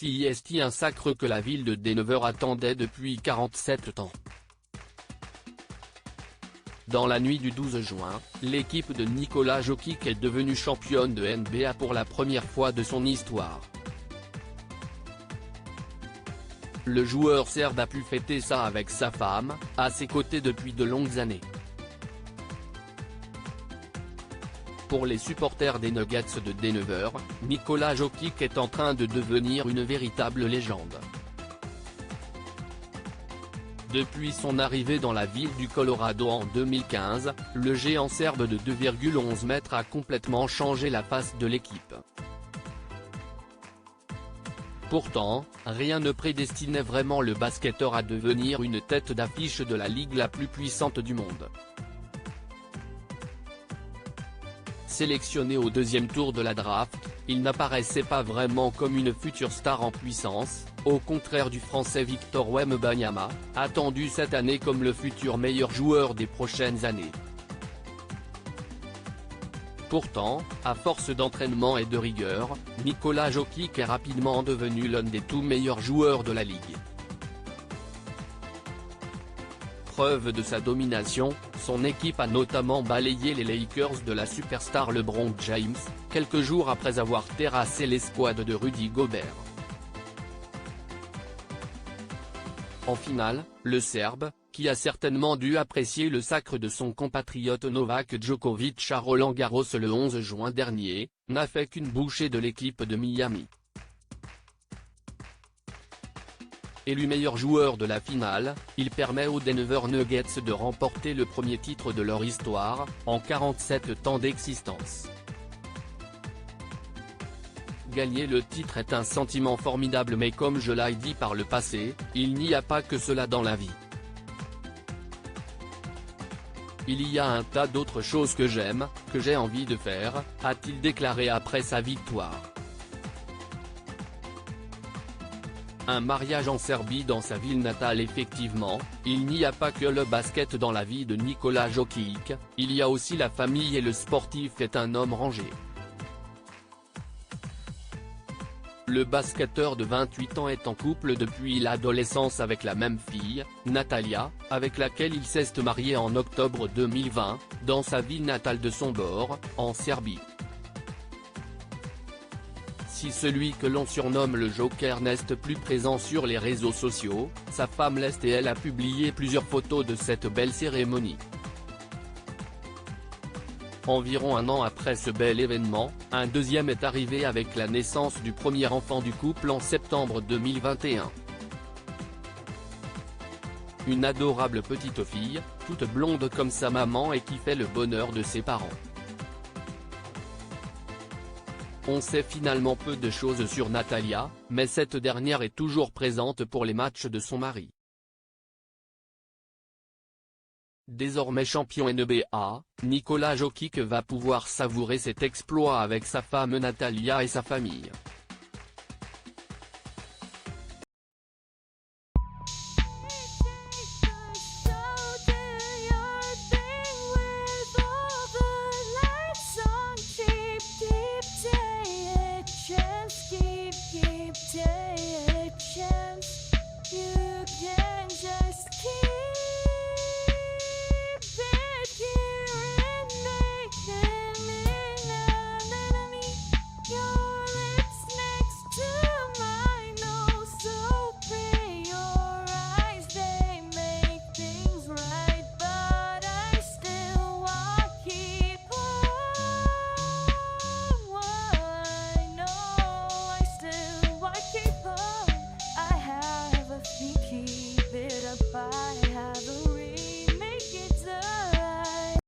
C'est un sacre que la ville de Denver attendait depuis 47 ans. Dans la nuit du 12 juin, l'équipe de Nikola Jokic est devenue championne de NBA pour la première fois de son histoire. Le joueur serbe a pu fêter ça avec sa femme, à ses côtés depuis de longues années. Pour les supporters des Nuggets de Denver, Nikola Jokic est en train de devenir une véritable légende. Depuis son arrivée dans la ville du Colorado en 2015, le géant serbe de 2,11 mètres a complètement changé la face de l'équipe. Pourtant, rien ne prédestinait vraiment le basketteur à devenir une tête d'affiche de la ligue la plus puissante du monde. Sélectionné au deuxième tour de la draft, il n'apparaissait pas vraiment comme une future star en puissance, au contraire du Français Victor Wembanyama, attendu cette année comme le futur meilleur joueur des prochaines années. Pourtant, à force d'entraînement et de rigueur, Nikola Jokic est rapidement devenu l'un des tout meilleurs joueurs de la ligue. Preuve de sa domination, son équipe a notamment balayé les Lakers de la superstar LeBron James, quelques jours après avoir terrassé l'escouade de Rudy Gobert. En finale, le Serbe, qui a certainement dû apprécier le sacre de son compatriote Novak Djokovic à Roland-Garros le 11 juin dernier, n'a fait qu'une bouchée de l'équipe de Miami. Élu meilleur joueur de la finale, il permet aux Denver Nuggets de remporter le premier titre de leur histoire, en 47 ans d'existence. Gagner le titre est un sentiment formidable, mais comme je l'ai dit par le passé, il n'y a pas que cela dans la vie. Il y a un tas d'autres choses que j'aime, que j'ai envie de faire, a-t-il déclaré après sa victoire. Un mariage en Serbie dans sa ville natale. Effectivement, il n'y a pas que le basket dans la vie de Nikola Jokic, il y a aussi la famille, et le sportif est un homme rangé. Le basketteur de 28 ans est en couple depuis l'adolescence avec la même fille, Natalia, avec laquelle il s'est marié en octobre 2020, dans sa ville natale de Sombor, en Serbie. Si celui que l'on surnomme le Joker n'est plus présent sur les réseaux sociaux, sa femme l'est, et elle a publié plusieurs photos de cette belle cérémonie. Environ un an après ce bel événement, un deuxième est arrivé avec la naissance du premier enfant du couple en septembre 2021. Une adorable petite fille, toute blonde comme sa maman et qui fait le bonheur de ses parents. On sait finalement peu de choses sur Natalia, mais cette dernière est toujours présente pour les matchs de son mari. Désormais champion NBA, Nikola Jokic va pouvoir savourer cet exploit avec sa femme Natalia et sa famille.